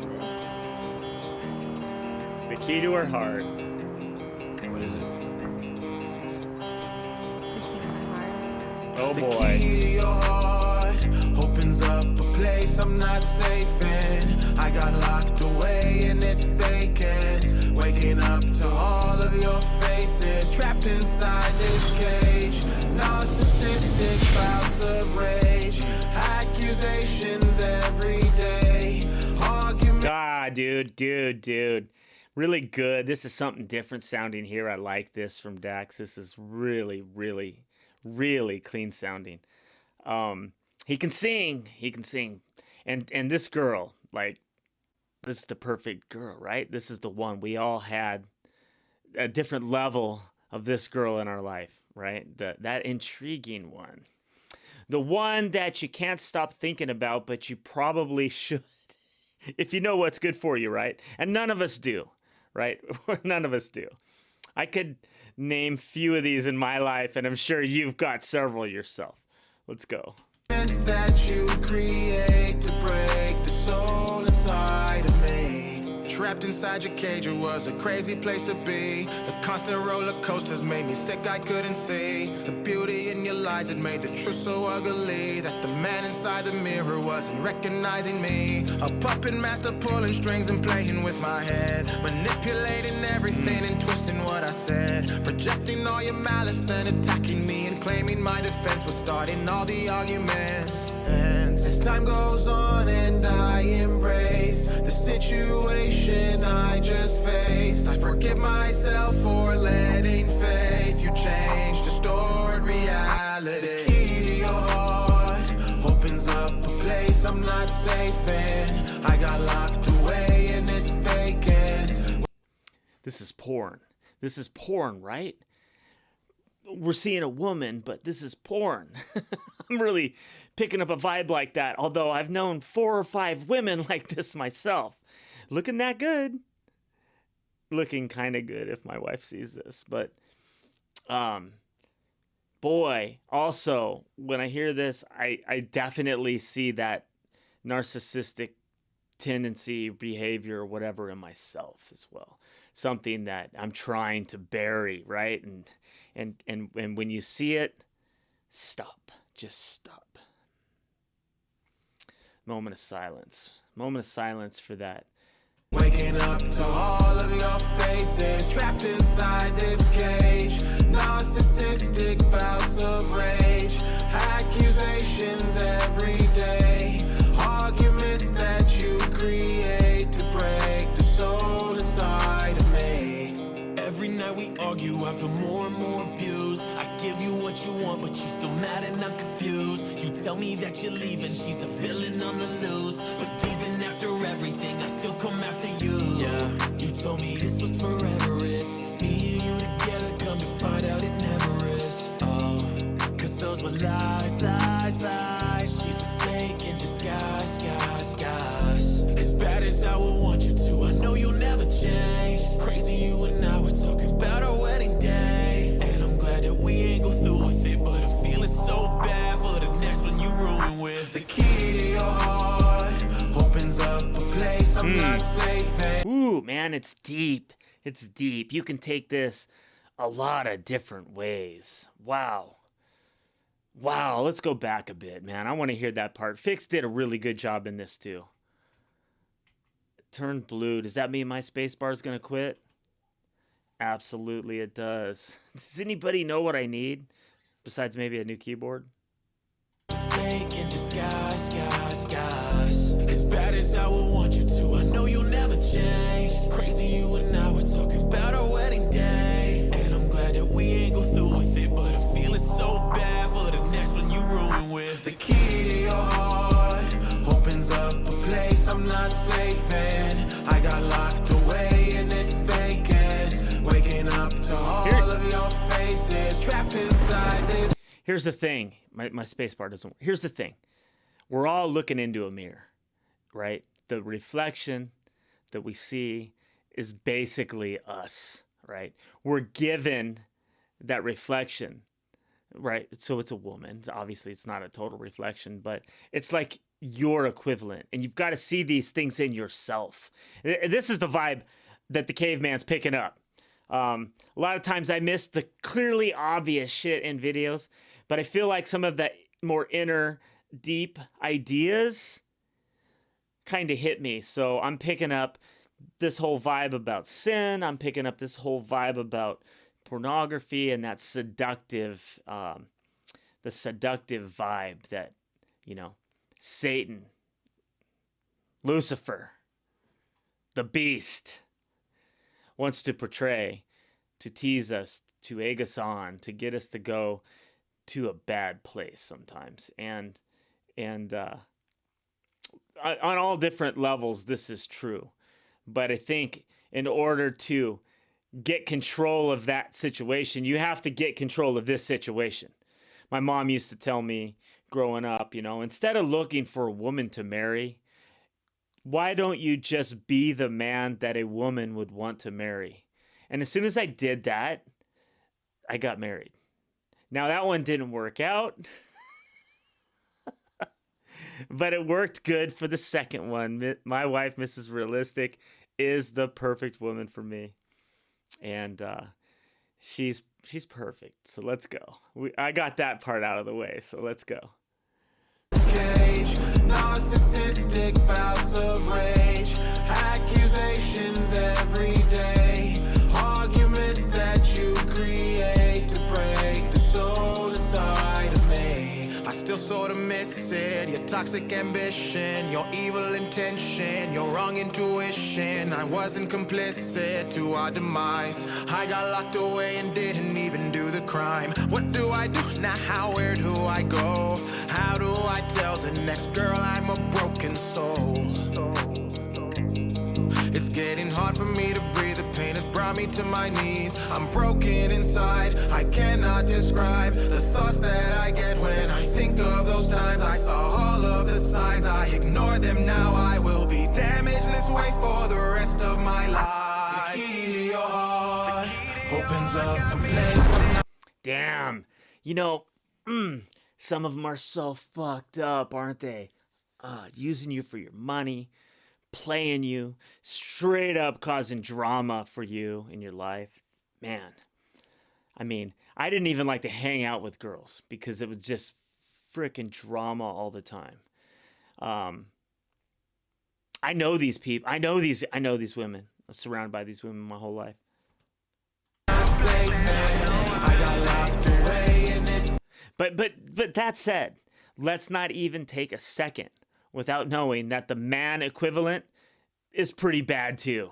have this. The key to her heart. What is it? The key to my heart. Oh The boy. key to your heart opens up a place I'm not safe in. I got locked away in its vacant. Waking up to all of your faces, trapped inside this cage. Narcissistic bouts of rage, accusations every day. Arguments. Ah, dude. Really good. This is something different sounding here. I like this from Dax. This is really clean sounding. He can sing. And this girl, like, this is the perfect girl, right? This is the one. We all had a different level of this girl in our life, right? That intriguing one. The one that you can't stop thinking about, but you probably should. If you know what's good for you, right? And none of us do, right? None of us do. I could name few of these in my life, and I'm sure you've got several yourself. Let's go. That you create to break the soul inside of me. Trapped inside your cage, it was a crazy place to be. The constant roller coasters made me sick, I couldn't see the beauty in your lies. It made the truth so ugly that the man inside the mirror wasn't recognizing me. A puppet master pulling strings and playing with my head, manipulating everything and twisting what I said, projecting all your malice, then attacking me and claiming my defense was starting all the arguments. And as time goes on and I embrace the situation I just faced, I forgive myself for letting faith you change distorted reality. The key to your heart opens up a place I'm not safe in. I got locked away in its vacant. This is porn. This is porn, right? We're seeing a woman, but this is porn. I'm really picking up a vibe like that, although I've known 4 or 5 women like this myself. Looking that good. Looking kind of good if my wife sees this. But, boy, also, when I hear this, I definitely see that narcissistic tendency, behavior, whatever in myself as well. Something that I'm trying to bury, right? And when you see it, stop. Just stop. Moment of silence. Moment of silence for that. Waking up to all of your faces, trapped inside this cage. Narcissistic bouts of rage, accusations every day. Arguments that you create to break the soul inside of me. Every night we argue, I feel more and more abused. I give you what you want, but you're still mad and I'm confused. You tell me that you're leaving, she's a villain on the loose. But even after everything, I still come after you. Yeah, you told me this was forever, it's me and you together, come to find out it never is. Oh, cause those were lies. She's a snake in disguise, guys. As bad as I would want you to, I know you'll never change. Crazy you and I were talking about our wedding day, and I'm glad that we ain't go through with it, but I'm feeling so bad for the next one you ruin with. The key to your heart opens up a place I'm not safe in. Ooh, man, it's deep. It's deep. You can take this a lot of different ways. Wow, let's go back a bit, man. I want to hear that part. Phix did a really good job in this, too. Turned blue. Does that mean my space bar is going to quit? Absolutely, it does. Does anybody know what I need? Besides maybe a new keyboard? Snake in disguise, guys. As bad as I would want you to, I know you'll never change. Crazy you and I were talking about our wedding day, and I'm glad that we ain't go through with it, but I'm feeling so bad for the next one you ruin with. The key to your heart opens up a place I'm not safe in. I got locked away in its vacant. Waking up to all of your faces, trapped inside this. Here's the thing. My space bar doesn't work. Here's the thing. We're all looking into a mirror, right? The reflection that we see is basically us, right? We're given that reflection. right? So it's a woman. Obviously, it's not a total reflection, but it's like your equivalent. And you've got to see these things in yourself. This is the vibe that the caveman's picking up. A lot of times I miss the clearly obvious shit in videos, but I feel like some of the more inner, deep ideas kind of hit me. So I'm picking up this whole vibe about sin. I'm picking up this whole vibe about pornography and that seductive, the seductive vibe that, you know, Satan, Lucifer, the beast wants to portray, to tease us, to egg us on, to get us to go to a bad place sometimes. And on all different levels, this is true. But I think in order to get control of that situation, you have to get control of this situation. My mom used to tell me growing up, you know, instead of looking for a woman to marry, why don't you just be the man that a woman would want to marry? And as soon as I did that, I got married. Now that one didn't work out, but it worked good for the second one. My wife, Mrs. Realistic, is the perfect woman for me. And she's perfect. So let's go. I got that part out of the way. So let's go. Narcissistic bouts of rage, accusations every day, arguments that you create to break the soul inside of me. I still sort of miss it, your toxic ambition, your evil intention, your wrong intuition. I wasn't complicit to our demise. I got locked away and didn't even do the crime. What do I do now? Where do I go? How do I tell the next girl I'm a broken soul? It's getting hard for me to breathe. The pain has brought me to my knees. I'm broken inside, I cannot describe the thoughts that I get when I think of those times. I saw all of the signs, I ignored them. Now I will be damaged this way for the rest of my life. The key to your heart opens up a place. Damn. You know, some of them are so fucked up, aren't they? Using you for your money, playing you, straight up causing drama for you in your life. Man, I mean, I didn't even like to hang out with girls because it was just freaking drama all the time. I know these people. I know these women. I'm surrounded by these women my whole life. But that said, let's not even take a second without knowing that the man equivalent is pretty bad too.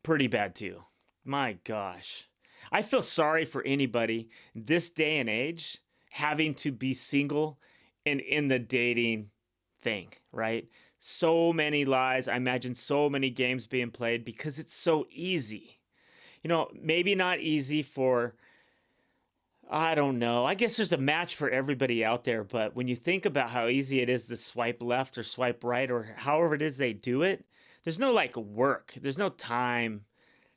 Pretty bad too. My gosh. I feel sorry for anybody this day and age having to be single and in the dating thing, right? So many lies. I imagine so many games being played because it's so easy. You know, maybe not easy for, I don't know. I guess there's a match for everybody out there, but when you think about how easy it is to swipe left or swipe right or however it is they do it, there's no like work. There's no time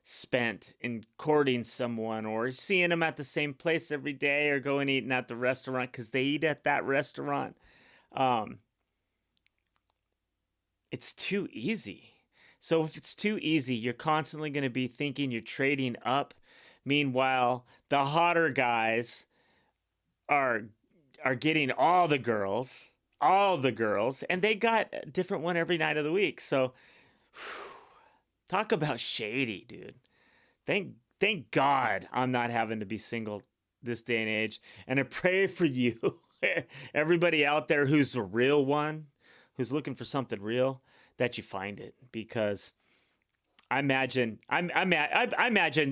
spent in courting someone or seeing them at the same place every day or going eating at the restaurant because they eat at that restaurant. It's too easy. So if it's too easy, you're constantly going to be thinking you're trading up. Meanwhile, the hotter guys are getting all the girls, and they got a different one every night of the week. So talk about shady, dude. Thank God I'm not having to be single this day and age. And I pray for you, everybody out there who's a real one, who's looking for something real, that you find it, because I imagine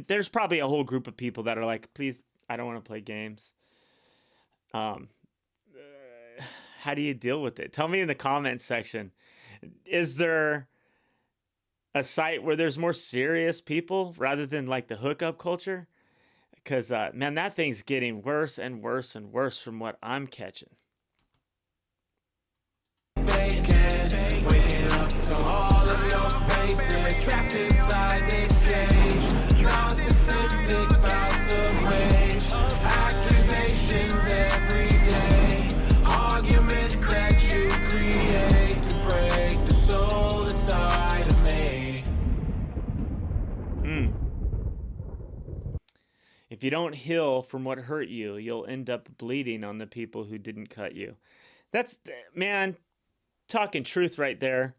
there's probably a whole group of people that are like, please, I don't want to play games. How do you deal with it? Tell me in the comments section. Is there a site where there's more serious people rather than like the hookup culture? Because, man, that thing's getting worse and worse and worse from what I'm catching. Waking up to all of your faces trapped inside this cage. Narcissistic bouts of rage. you don't heal from what hurt you, you'll end up bleeding on the people who didn't cut you. That's, man, talking truth right there.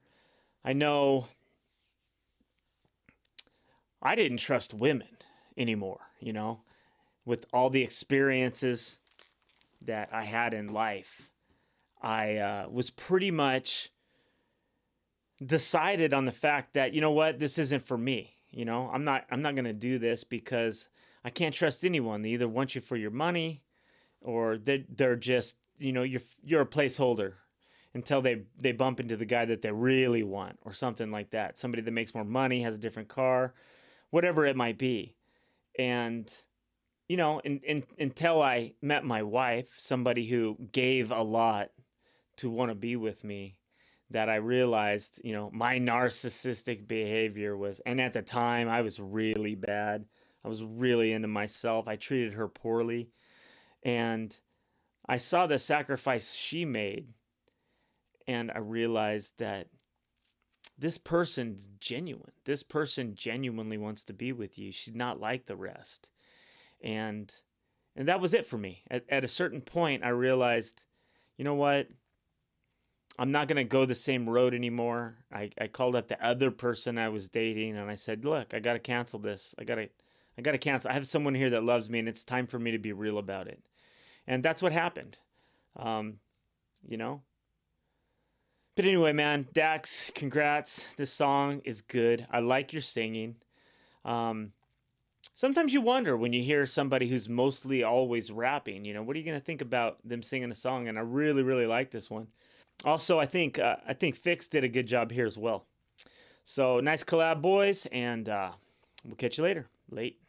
I know I didn't trust women anymore, you know, with all the experiences that I had in life. I was pretty much decided on the fact that, you know what, this isn't for me. You know, I'm not going to do this because I can't trust anyone. They either want you for your money, or they're just, you know, you're a placeholder until they bump into the guy that they really want, or something like that. Somebody that makes more money, has a different car, whatever it might be. And, you know, until I met my wife, somebody who gave a lot to want to be with me, that I realized, you know, my narcissistic behavior was, and at the time I was really bad. I was really into myself. I treated her poorly. And I saw the sacrifice she made. And I realized that this person's genuine. This person genuinely wants to be with you. She's not like the rest. And that was it for me. At a certain point, I realized, you know what? I'm not going to go the same road anymore. I called up the other person I was dating and I said, look, I got to cancel this. I got to cancel. I have someone here that loves me and it's time for me to be real about it. And that's what happened. You know? But anyway, man, Dax, congrats. This song is good. I like your singing. Sometimes you wonder when you hear somebody who's mostly always rapping, you know, what are you going to think about them singing a song? And I really, really like this one. Also, I think Phix did a good job here as well. So nice collab, boys, and we'll catch you later. Late.